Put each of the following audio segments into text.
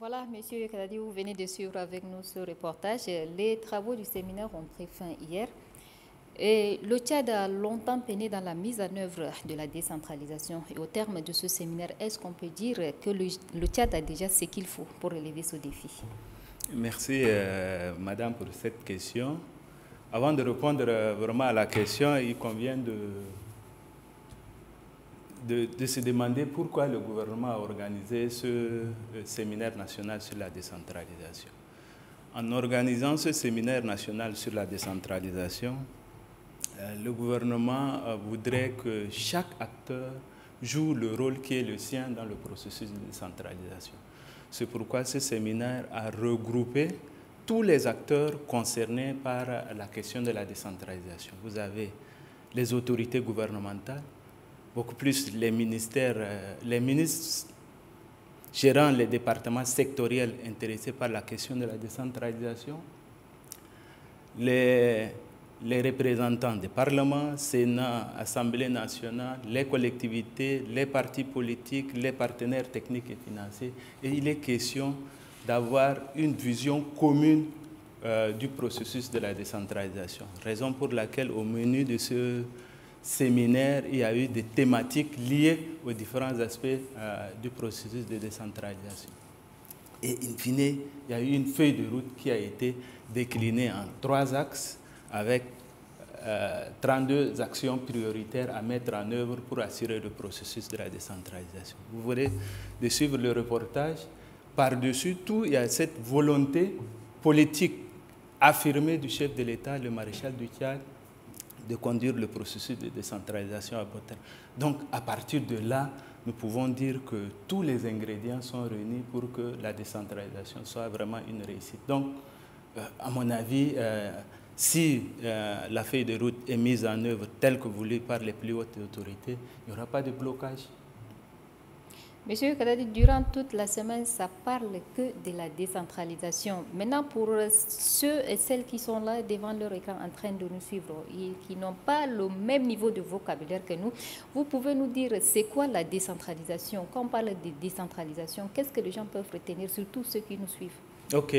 Voilà, Monsieur Kadadi, vous venez de suivre avec nous ce reportage. Les travaux du séminaire ont pris fin hier. Et le Tchad a longtemps peiné dans la mise en œuvre de la décentralisation. Et au terme de ce séminaire, est-ce qu'on peut dire que le Tchad a déjà ce qu'il faut pour relever ce défi? Merci, Madame, pour cette question. Avant de répondre vraiment à la question, il convient de se demander pourquoi le gouvernement a organisé ce séminaire national sur la décentralisation. En organisant ce séminaire national sur la décentralisation, le gouvernement voudrait que chaque acteur joue le rôle qui est le sien dans le processus de décentralisation. C'est pourquoi ce séminaire a regroupé tous les acteurs concernés par la question de la décentralisation. Vous avez les autorités gouvernementales, beaucoup plus les ministères, les ministres gérant les départements sectoriels intéressés par la question de la décentralisation, les représentants des parlements, Sénat, Assemblée nationale, les collectivités, les partis politiques, les partenaires techniques et financiers. Et il est question d'avoir une vision commune du processus de la décentralisation. Raison pour laquelle au menu de ce séminaire, il y a eu des thématiques liées aux différents aspects du processus de décentralisation. Et in fine, il y a eu une feuille de route qui a été déclinée en 3 axes avec 32 actions prioritaires à mettre en œuvre pour assurer le processus de la décentralisation. Vous voulez de suivre le reportage. Par-dessus tout, il y a cette volonté politique affirmée du chef de l'État, le maréchal du Tchad, de conduire le processus de décentralisation à bon terme. Donc, à partir de là, nous pouvons dire que tous les ingrédients sont réunis pour que la décentralisation soit vraiment une réussite. Donc, à mon avis, si la feuille de route est mise en œuvre telle que voulue par les plus hautes autorités, il n'y aura pas de blocage. Monsieur Kadadi, durant toute la semaine, ça parle que de la décentralisation. Maintenant, pour ceux et celles qui sont là devant leur écran en train de nous suivre et qui n'ont pas le même niveau de vocabulaire que nous, vous pouvez nous dire c'est quoi la décentralisation? Quand on parle de décentralisation, qu'est-ce que les gens peuvent retenir, surtout ceux qui nous suivent? Ok.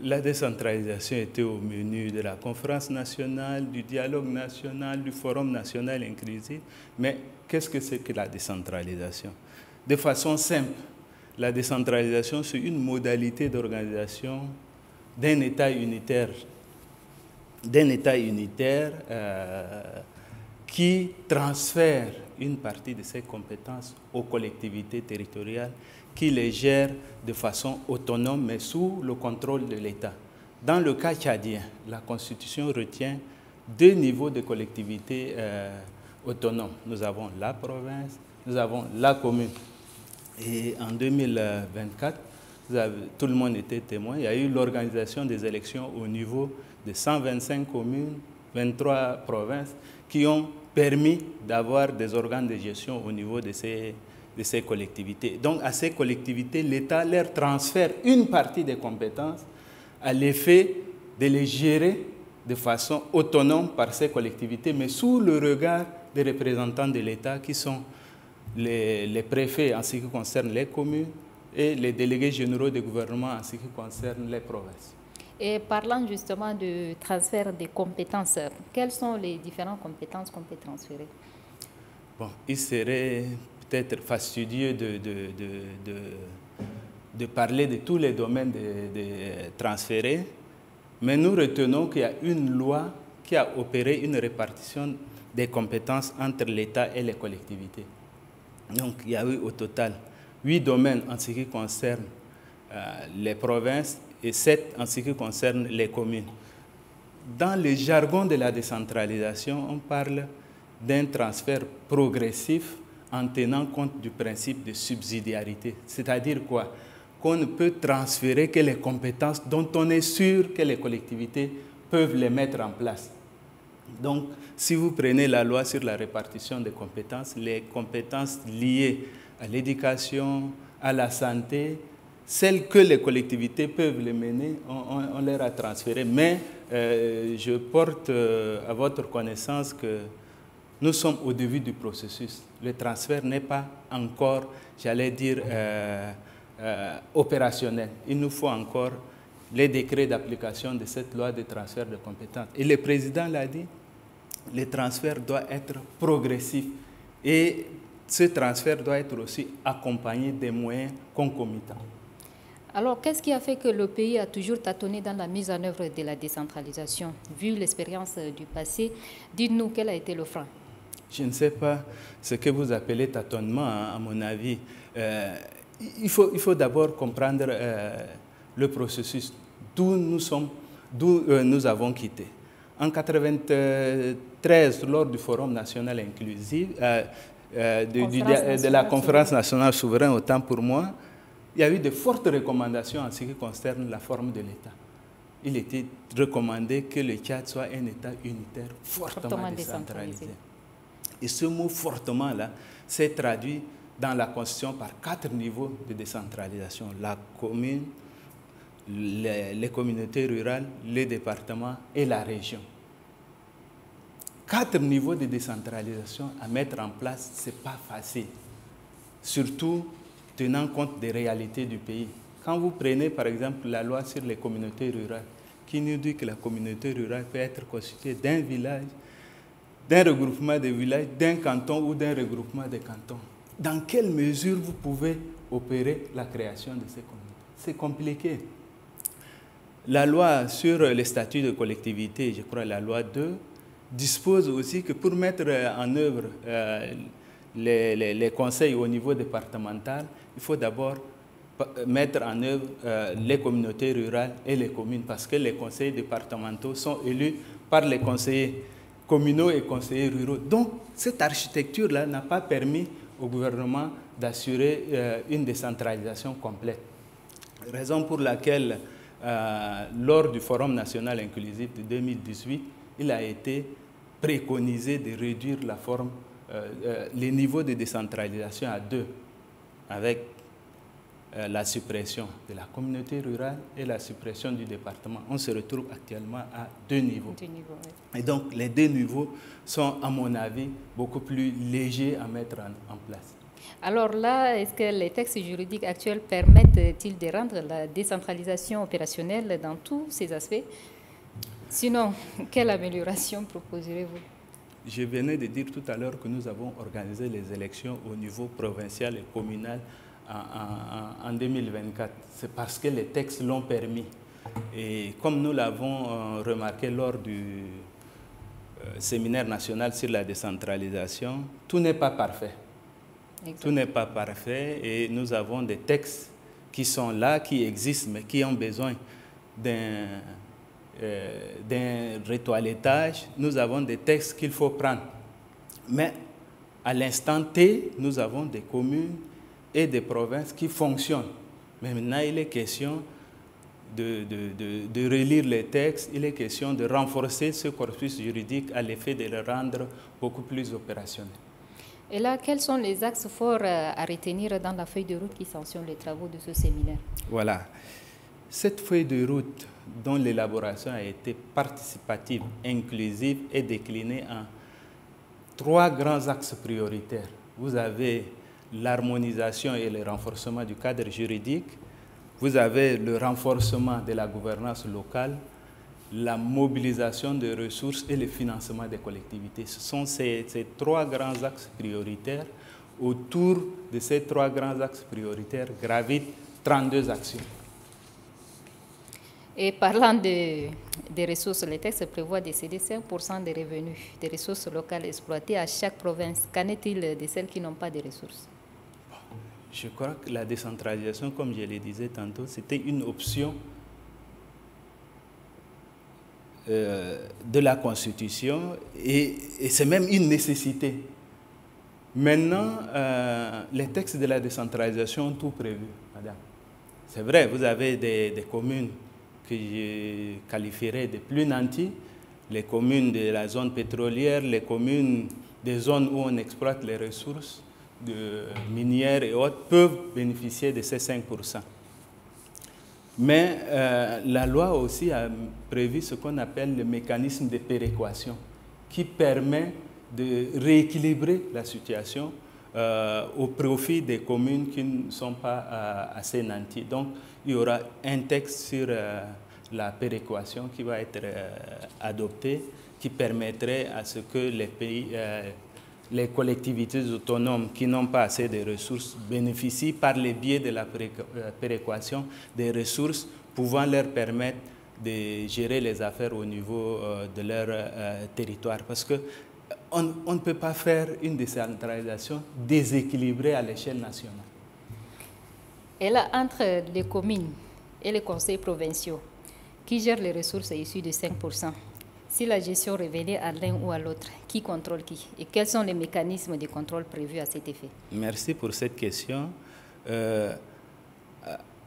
La décentralisation était au menu de la conférence nationale, du dialogue national, du forum national inclusif. Mais qu'est-ce que c'est que la décentralisation? De façon simple, la décentralisation, c'est une modalité d'organisation d'un État unitaire, qui transfère une partie de ses compétences aux collectivités territoriales, qui les gèrent de façon autonome, mais sous le contrôle de l'État. Dans le cas tchadien, la Constitution retient 2 niveaux de collectivités autonomes. Nous avons la province, nous avons la commune. Et en 2024, tout le monde était témoin, il y a eu l'organisation des élections au niveau de 125 communes, 23 provinces, qui ont permis d'avoir des organes de gestion au niveau de ces collectivités. Donc à ces collectivités, l'État leur transfère une partie des compétences à l'effet de les gérer de façon autonome par ces collectivités, mais sous le regard des représentants de l'État qui sont les préfets en ce qui concerne les communes et les délégués généraux des gouvernements en ce qui concerne les provinces. Et parlant justement de transfert des compétences, quelles sont les différentes compétences qu'on peut transférer? Bon, il serait peut-être fastidieux de parler de tous les domaines transférés, mais nous retenons qu'il y a une loi qui a opéré une répartition des compétences entre l'État et les collectivités. Donc, il y a eu au total 8 domaines en ce qui concerne les provinces et 7 en ce qui concerne les communes. Dans le jargon de la décentralisation, on parle d'un transfert progressif en tenant compte du principe de subsidiarité. C'est-à-dire quoi? Qu'on ne peut transférer que les compétences dont on est sûr que les collectivités peuvent les mettre en place. Donc, si vous prenez la loi sur la répartition des compétences, les compétences liées à l'éducation, à la santé, celles que les collectivités peuvent les mener, on leur a transféré. Mais je porte à votre connaissance que nous sommes au début du processus. Le transfert n'est pas encore, j'allais dire, opérationnels. Il nous faut encore les décrets d'application de cette loi de transfert de compétences. Et le président l'a dit, le transfert doit être progressif. Et ce transfert doit être aussi accompagné des moyens concomitants. Alors, qu'est-ce qui a fait que le pays a toujours tâtonné dans la mise en œuvre de la décentralisation? Vu l'expérience du passé, dites-nous quel a été le frein. Je ne sais pas ce que vous appelez tâtonnement, hein, à mon avis. Il faut d'abord comprendre le processus d'où nous avons quitté. En 1993, lors du Forum national inclusif, de la conférence nationale souveraine, autant pour moi, il y a eu de fortes recommandations en ce qui concerne la forme de l'État. Il était recommandé que le Tchad soit un État unitaire fortement décentralisé. Et ce mot « fortement » là s'est traduit dans la Constitution par 4 niveaux de décentralisation. La commune, les communautés rurales, les départements et la région. 4 niveaux de décentralisation à mettre en place, ce n'est pas facile. Surtout tenant compte des réalités du pays. Quand vous prenez par exemple la loi sur les communautés rurales, qui nous dit que la communauté rurale peut être constituée d'un village, d'un regroupement de villages, d'un canton ou d'un regroupement de cantons. Dans quelle mesure vous pouvez opérer la création de ces communautés? C'est compliqué. La loi sur les statuts de collectivité, je crois la loi 2, dispose aussi que pour mettre en œuvre les conseils au niveau départemental, il faut d'abord mettre en œuvre les communautés rurales et les communes, parce que les conseils départementaux sont élus par les conseillers communaux et conseillers ruraux. Donc, cette architecture-là n'a pas permis au gouvernement d'assurer une décentralisation complète. Raison pour laquelle, lors du Forum national inclusif de 2018, il a été préconisé de réduire les niveaux de décentralisation à 2, avec la suppression de la communauté rurale et la suppression du département. On se retrouve actuellement à 2 niveaux. Oui. Et donc, les 2 niveaux sont, à mon avis, beaucoup plus légers à mettre en place. Alors là, est-ce que les textes juridiques actuels permettent-ils de rendre la décentralisation opérationnelle dans tous ces aspects? Sinon, quelle amélioration proposerez-vous? Je venais de dire tout à l'heure que nous avons organisé les élections au niveau provincial et communal en 2024. C'est parce que les textes l'ont permis. Et comme nous l'avons remarqué lors du séminaire national sur la décentralisation, tout n'est pas parfait. Exactement. Tout n'est pas parfait et nous avons des textes qui sont là, qui existent, mais qui ont besoin d'un retoilettage. Nous avons des textes qu'il faut prendre. Mais à l'instant T, nous avons des communes et des provinces qui fonctionnent. Mais maintenant, il est question de relire les textes, il est question de renforcer ce corpus juridique à l'effet de le rendre beaucoup plus opérationnel. Et là, quels sont les axes forts à retenir dans la feuille de route qui sanctionne les travaux de ce séminaire? Voilà. Cette feuille de route, dont l'élaboration a été participative, inclusive, est déclinée en 3 grands axes prioritaires. Vous avez l'harmonisation et le renforcement du cadre juridique, vous avez le renforcement de la gouvernance locale, la mobilisation des ressources et le financement des collectivités. Ce sont ces 3 grands axes prioritaires. Autour de ces 3 grands axes prioritaires gravitent 32 actions. Et parlant des ressources, les textes prévoient de céder 5% des revenus des ressources locales exploitées à chaque province. Qu'en est-il de celles qui n'ont pas de ressources? Je crois que la décentralisation, comme je le disais tantôt, c'était une option de la Constitution et c'est même une nécessité. Maintenant, les textes de la décentralisation ont tout prévu, madame. C'est vrai, vous avez des communes que je qualifierais de plus nantis, les communes de la zone pétrolière, les communes des zones où on exploite les ressources minières et autres peuvent bénéficier de ces 5%. Mais la loi aussi a prévu ce qu'on appelle le mécanisme de péréquation qui permet de rééquilibrer la situation au profit des communes qui ne sont pas assez nanties. Donc, il y aura un texte sur la péréquation qui va être adopté, qui permettrait à ce que les collectivités autonomes qui n'ont pas assez de ressources bénéficient par le biais de la péréquation des ressources pouvant leur permettre de gérer les affaires au niveau de leur territoire. Parce que on ne peut pas faire une décentralisation déséquilibrée à l'échelle nationale. Et là, entre les communes et les conseils provinciaux, qui gèrent les ressources issues de 5%, si la gestion revenait à l'un ou à l'autre, qui contrôle qui? Et quels sont les mécanismes de contrôle prévus à cet effet? Merci pour cette question.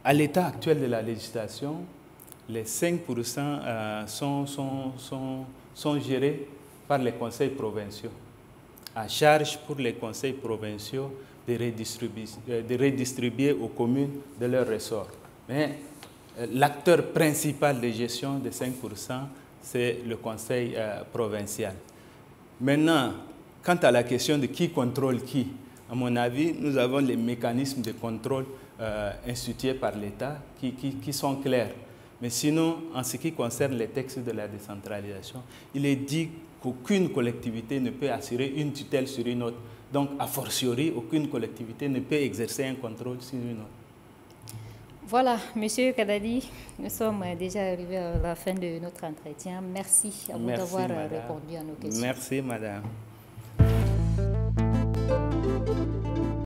À l'état actuel de la législation, les 5% sont gérés par les conseils provinciaux, à charge pour les conseils provinciaux de redistribuer aux communes de leur ressort. Mais l'acteur principal de gestion des 5%, c'est le conseil provincial. Maintenant, quant à la question de qui contrôle qui, à mon avis, nous avons les mécanismes de contrôle institués par l'État qui sont clairs. Mais sinon, en ce qui concerne les textes de la décentralisation, il est dit qu'aucune collectivité ne peut assurer une tutelle sur une autre. Donc, a fortiori, aucune collectivité ne peut exercer un contrôle sur une autre. Voilà, Monsieur Kadadi, nous sommes déjà arrivés à la fin de notre entretien. Merci à vous d'avoir répondu à nos questions. Merci, Madame.